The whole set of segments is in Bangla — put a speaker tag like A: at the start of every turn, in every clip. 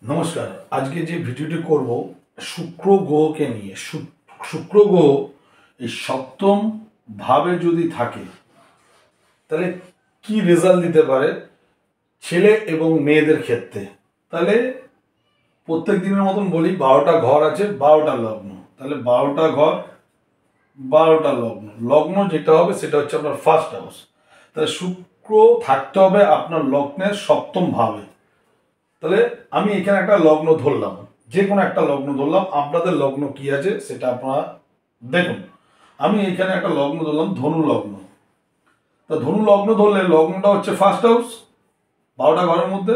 A: নমস্কার। আজকে যে ভিডিওটি করব শুক্র গ্রহকে নিয়ে। শুক্র গ্রহ এই সপ্তম ভাবে যদি থাকে তাহলে কি রেজাল্ট দিতে পারে ছেলে এবং মেয়েদের ক্ষেত্রে। তাহলে প্রত্যেক দিনের মতন বলি, 12টা ঘর আছে, 12টা লগ্ন। তাহলে 12টা ঘর, 12টা লগ্ন। লগ্ন যেটা হবে সেটা হচ্ছে আপনার ফার্স্ট হাউস। তাহলে শুক্র থাকতে হবে আপনার লগ্নের সপ্তম ভাবে। তাহলে আমি এখানে একটা লগ্ন ধরলাম, যে কোনো একটা লগ্ন ধরলাম। আপনাদের লগ্ন কি আছে সেটা আপনারা দেখুন। আমি এখানে একটা লগ্ন ধরলাম, ধনু লগ্ন। তা ধনু লগ্ন ধরলে লগ্নটা হচ্ছে ফার্স্ট হাউস 12টা ঘরের মধ্যে।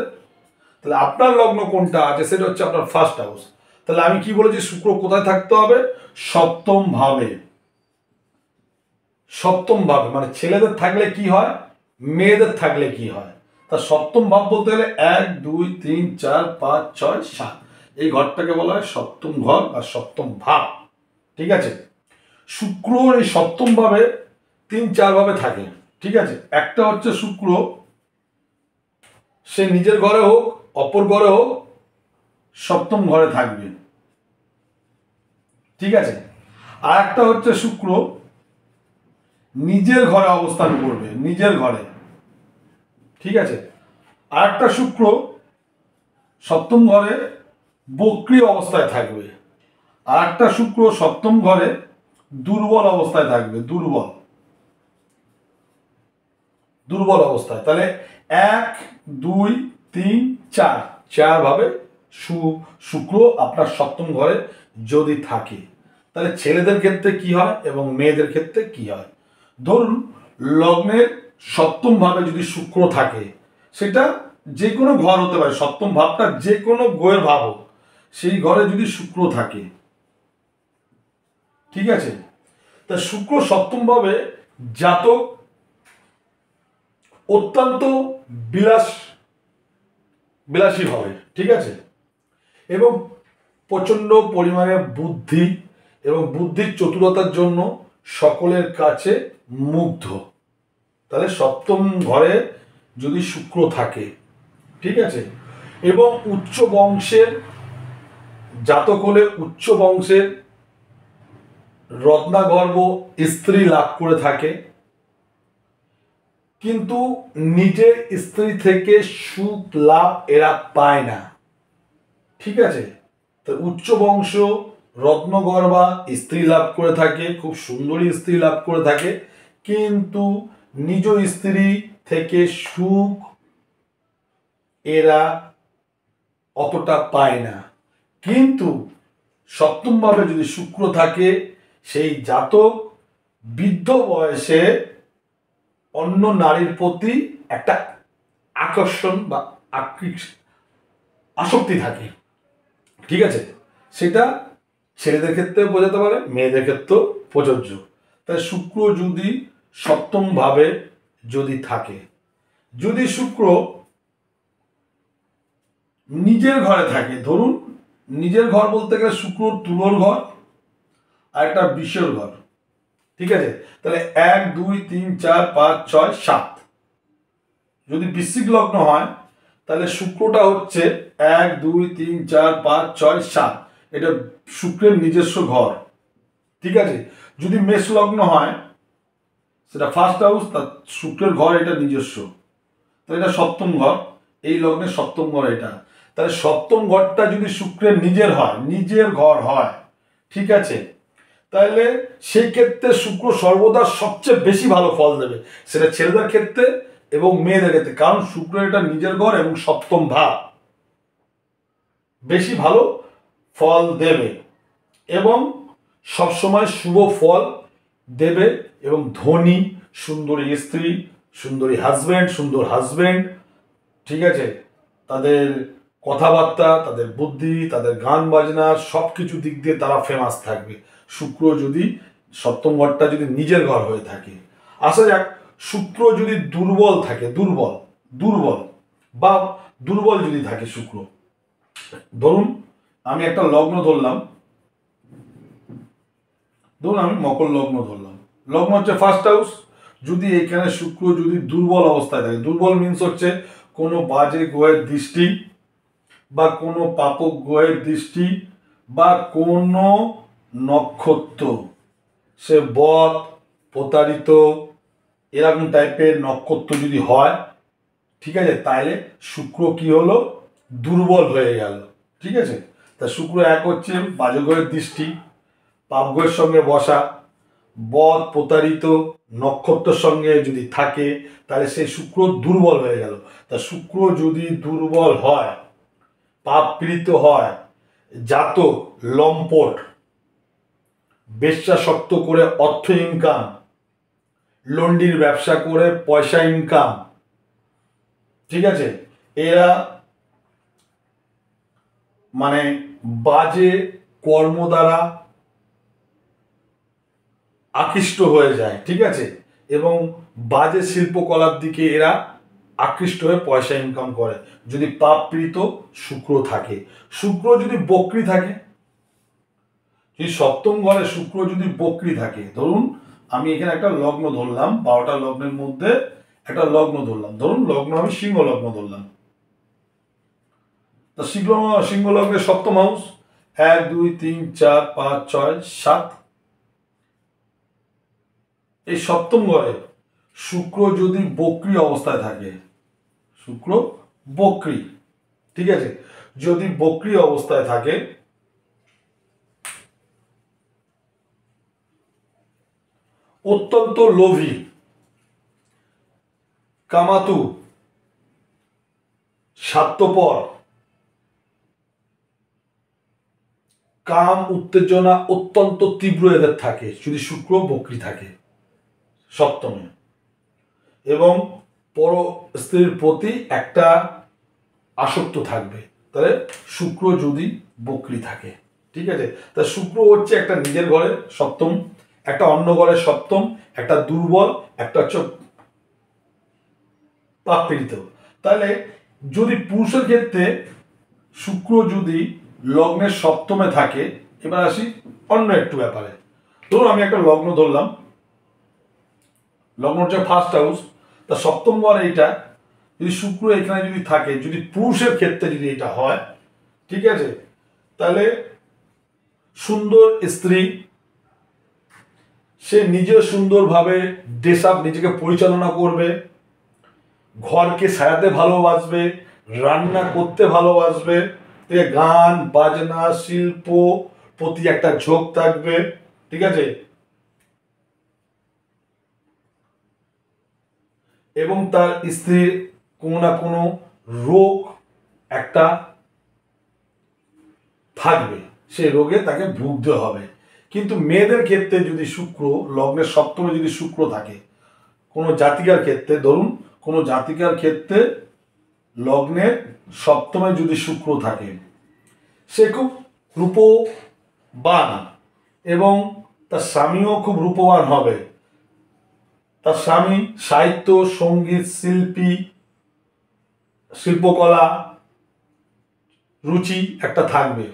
A: তাহলে আপনার লগ্ন কোনটা আছে সেটা হচ্ছে আপনার ফার্স্ট হাউস। তাহলে আমি কি বলেছি, শুক্র কোথায় থাকতে হবে? সপ্তম ভাবে। সপ্তম ভাবে মানে ছেলেদের থাকলে কি হয়, মেয়েদের থাকলে কি হয়। তা সপ্তম ভাব বলতে গেলে 1 2 3 4 5 6 7, এই ঘরটাকে বলা হয় সপ্তম ঘর আর সপ্তম ভাব। ঠিক আছে। শুক্র এই সপ্তম ভাবে 3 4 ভাবে থাকে। ঠিক আছে। একটা হচ্ছে শুক্র সে নিজের ঘরে হোক অপর ঘরে হোক সপ্তম ঘরে থাকবে। ঠিক আছে। আর একটা হচ্ছে শুক্র নিজের ঘরে অবস্থান করবে, নিজের ঘরে। ঠিক আছে। আর একটা শুক্র সপ্তম ঘরে বক্রী অবস্থায় থাকবে। আর একটা শুক্র সপ্তম ঘরে দুর্বল অবস্থায় থাকবে, দুর্বল দুর্বল অবস্থায়। তাহলে 1 2 3 4 4 ভাবে শুক্র আপনার সপ্তম ঘরে যদি থাকে তাহলে ছেলেদের ক্ষেত্রে কি হয় এবং মেয়েদের ক্ষেত্রে কি হয়। ধরুন লগ্নের সপ্তম ভাবে যদি শুক্র থাকে, সেটা যে কোনো ঘর হতে পারে, সপ্তম ভাবটা যে কোনো গ্রহের ভাব হোক, সেই ঘরে যদি শুক্র থাকে। ঠিক আছে। তা শুক্র সপ্তম ভাবে জাতক অত্যন্ত বিলাসী হবে। ঠিক আছে। এবং প্রচন্ড পরিমাণে বুদ্ধি এবং বুদ্ধির চতুরতার জন্য সকলের কাছে মুগ্ধ। তাহলে সপ্তম ঘরে যদি শুক্র থাকে, ঠিক আছে, এবং উচ্চ বংশের জাতক হলে উচ্চ বংশের রত্নাগর্ভ স্ত্রী লাভ করে থাকে, কিন্তু নিজের স্ত্রী থেকে সুখ লাভ এরা পায় না। ঠিক আছে। তো উচ্চ বংশ রত্নগর্ভা স্ত্রী লাভ করে থাকে, খুব সুন্দরী স্ত্রী লাভ করে থাকে, কিন্তু নিজ স্ত্রী থেকে সুখ এরা অতটা পায় না। কিন্তু সপ্তম ভাবে যদি শুক্র থাকে, সেই জাতক বৃদ্ধ বয়সে অন্য নারীর প্রতি একটা আকর্ষণ বা আসক্তি থাকে। ঠিক আছে। সেটা ছেলেদের ক্ষেত্রে বোঝাতে পারে, মেয়েদের ক্ষেত্রেও প্রযোজ্য। তাই শুক্র যদি সপ্তম ভাবে যদি থাকে, যদি শুক্র নিজের ঘরে থাকে, ধরুন নিজের ঘর বলতে গেলে শুক্র তুলোর ঘর আর একটা বিষের ঘর। ঠিক আছে। তাহলে 1 2 3 4 5 6 7 যদি বৃশ্চিক লগ্ন হয় তাহলে শুক্রটা হচ্ছে 1 2 3 4 5 6 7, এটা শুক্রের নিজস্ব ঘর। ঠিক আছে। যদি মেষ লগ্ন হয় সেটা ফার্স্ট হাউস, তার শুক্রের ঘর এটা নিজস্ব, তো এটা সপ্তম ঘর, এই লগ্নের সপ্তম ঘর এটা। তাহলে সপ্তম ঘরটা যদি শুক্রের নিজের হয়, নিজের ঘর হয়, ঠিক আছে, তাহলে সেই ক্ষেত্রে শুক্র সর্বদা সবচেয়ে বেশি ভালো ফল দেবে, সেটা ছেলেদের ক্ষেত্রে এবং মেয়েদের ক্ষেত্রে। কারণ শুক্র এটা নিজের ঘর এবং সপ্তম ভাব, বেশি ভালো ফল দেবে এবং সবসময় শুভ ফল দেবে। এবং ধনী, সুন্দরী স্ত্রী, সুন্দরী হাজব্যান্ড, সুন্দর হাজব্যান্ড, ঠিক আছে, তাদের কথাবার্তা, তাদের বুদ্ধি, তাদের গান বাজনা সব কিছু দিক দিয়ে তারা ফেমাস থাকবে, শুক্র যদি সপ্তম ঘরটা যদি নিজের ঘর হয়ে থাকে। আসা যাক, শুক্র যদি দুর্বল থাকে, দুর্বল দুর্বল বা দুর্বল যদি থাকে শুক্র, ধরুন আমি একটা লগ্ন ধরলাম, ধরুন আমি মকর লগ্ন ধরলাম, লগ্ন হচ্ছে ফার্স্ট হাউস। যদি এখানে শুক্র যদি দুর্বল অবস্থায় থাকে, দুর্বল মিন্স হচ্ছে কোনো বাজে গ্রহের দৃষ্টি বা কোনো পাপক গ্রহের দৃষ্টি বা কোনো নক্ষত্র, সে বদ, প্রতারিত, এরকম টাইপের নক্ষত্র যদি হয়, ঠিক আছে, তাহলে শুক্র কি হলো, দুর্বল হয়ে গেল। ঠিক আছে, তা শুক্র এক হচ্ছে বাজগ্রহের দৃষ্টি, পাপগ্রহের সঙ্গে বসা, বদ প্রতারিত নক্ষত্রের সঙ্গে যদি থাকে, তাহলে সেই শুক্র দুর্বল হয়ে গেল। তা শুক্র যদি দুর্বল হয়, পাপ পীড়িত হয়, জাতক লম্পট, বেশ্যাসক্ত করে অর্থ ইনকাম, লন্ডির ব্যবসা করে পয়সা ইনকাম, ঠিক আছে, এরা মানে বাজে কর্ম দ্বারা আকৃষ্ট হয়ে যায়, ঠিক আছে, এবং বাজে শিল্পকলার দিকে এরা আকৃষ্ট হয়ে পয়সা ইনকাম করে যদি পাপ পীড়িত শুক্র থাকে। শুক্র যদি বক্রী থাকে, যদি সপ্তম ঘরে শুক্র যদি বক্রী থাকে, ধরুন আমি এখানে একটা লগ্ন ধরলাম, 12টা লগ্নের মধ্যে একটা লগ্ন ধরলাম, ধরুন লগ্ন আমি সিংহ লগ্ন ধরলাম। তা সিংহ লগ্নের সপ্তম হাউস 1 2 3 4 5 6 7, এই সপ্তম ঘরে শুক্র যদি বক্রী অবস্থায় থাকে, শুক্র বক্রী, ঠিক আছে, যদি বক্রী অবস্থায় থাকে, অত্যন্ত লোভী, কামাতু, স্বার্থপর, কাম উত্তেজনা অত্যন্ত তীব্র এদের থাকে যদি শুক্র বক্রী থাকে সপ্তমে, এবং পর স্ত্রীর প্রতি একটা আসক্ত থাকবে, তাহলে শুক্র যদি বক্রী থাকে, ঠিক আছে। তা শুক্র হচ্ছে একটা নিজের ঘরে সপ্তম, একটা অন্য ঘরে সপ্তম, একটা দুর্বল, একটা হচ্ছে পাপ পীড়িত। তাহলে যদি পুরুষের ক্ষেত্রে শুক্র যদি লগ্নের সপ্তমে থাকে, এবার আসি অন্য একটু ব্যাপারে। ধরুন আমি একটা লগ্ন ধরলাম, লগ্ন হচ্ছে ফার্স্ট হাউস, তা সপ্তম ঘর এইটা, যদি শুক্র এখানে যদি থাকে, যদি পুরুষের ক্ষেত্রে যদি এটা হয়, ঠিক আছে, তাহলে সুন্দর স্ত্রী, সে নিজে সুন্দরভাবে ড্রেস আপ নিজেকে পরিচালনা করবে, ঘরকে সাজাতে ভালোবাসবে, রান্না করতে ভালোবাসবে, গান বাজনা শিল্প প্রতি একটা ঝোঁক থাকবে, ঠিক আছে, এবং তার স্ত্রীর কোনো না কোনো রোগ একটা থাকবে, সেই রোগে তাকে ভুগতে হবে। কিন্তু মেয়েদের ক্ষেত্রে যদি শুক্র লগ্নের সপ্তমে যদি শুক্র থাকে, কোনো জাতিকার ক্ষেত্রে, ধরুন কোনো জাতিকার ক্ষেত্রে লগ্নের সপ্তমে যদি শুক্র থাকে, সে খুব রূপবান এবং তার স্বামীও খুব রূপবান হবে, তার স্বামী সাহিত্য সঙ্গীত শিল্পী, শিল্পকলা রুচি একটা থাকবে।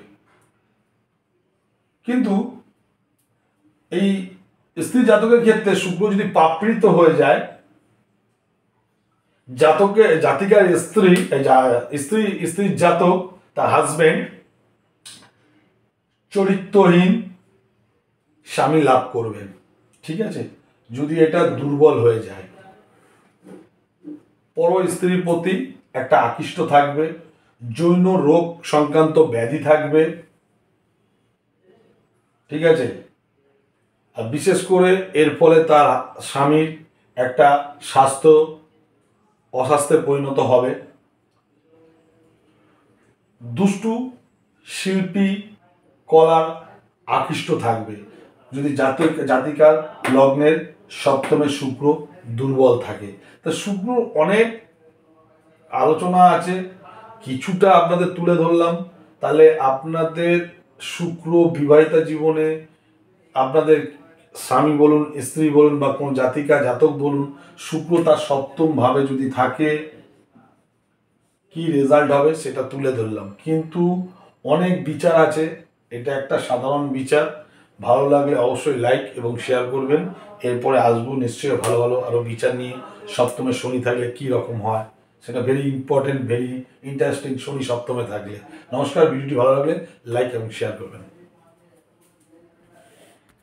A: কিন্তু এই স্ত্রী জাতকের ক্ষেত্রে শুক্র যদি পাপীড়িত হয়ে যায়, জাতিকার স্ত্রীর জাতক, তার হাজবেন্ড চরিত্রহীন স্বামী লাভ করবেন, ঠিক আছে, যদি এটা দুর্বল হয়ে যায়, পর স্ত্রীর প্রতি একটা আকৃষ্ট থাকবে, যৌন রোগ সংক্রান্ত ব্যাধি থাকবে, ঠিক আছে, আর বিশেষ করে এর ফলে তার স্বামীর একটা অস্বাস্থ্যে পরিণত হবে। দুষ্টু শিল্পী কলার আকৃষ্ট থাকবে যদি জাতিকার লগ্নের সপ্তমে শুক্র দুর্বল থাকে। তা শুক্র অনেক আলোচনা আছে, কিছুটা আপনাদের তুলে ধরলাম। তাহলে আপনাদের শুক্র বিবাহিতা জীবনে, আপনাদের স্বামী বলুন, স্ত্রী বলুন, বা কোন জাতিকা জাতক বলুন, শুক্র তার সপ্তম ভাবে যদি থাকে, কি রেজাল্ট হবে সেটা তুলে ধরলাম। কিন্তু অনেক বিচার আছে, এটা একটা সাধারণ বিচার। ভালো লাগলে অবশ্যই লাইক এবং শেয়ার করবেন। এরপরে আসবো নিশ্চয়ই ভালো ভালো আরও বিচার নিয়ে। সপ্তমে শনি থাকলে কী রকম হয় সেটা ভেরি ইম্পর্টেন্ট, ভেরি ইন্টারেস্টিং শনি সপ্তমে থাকলে। নমস্কার, ভিডিওটি ভালো লাগলে লাইক এবং শেয়ার করবেন।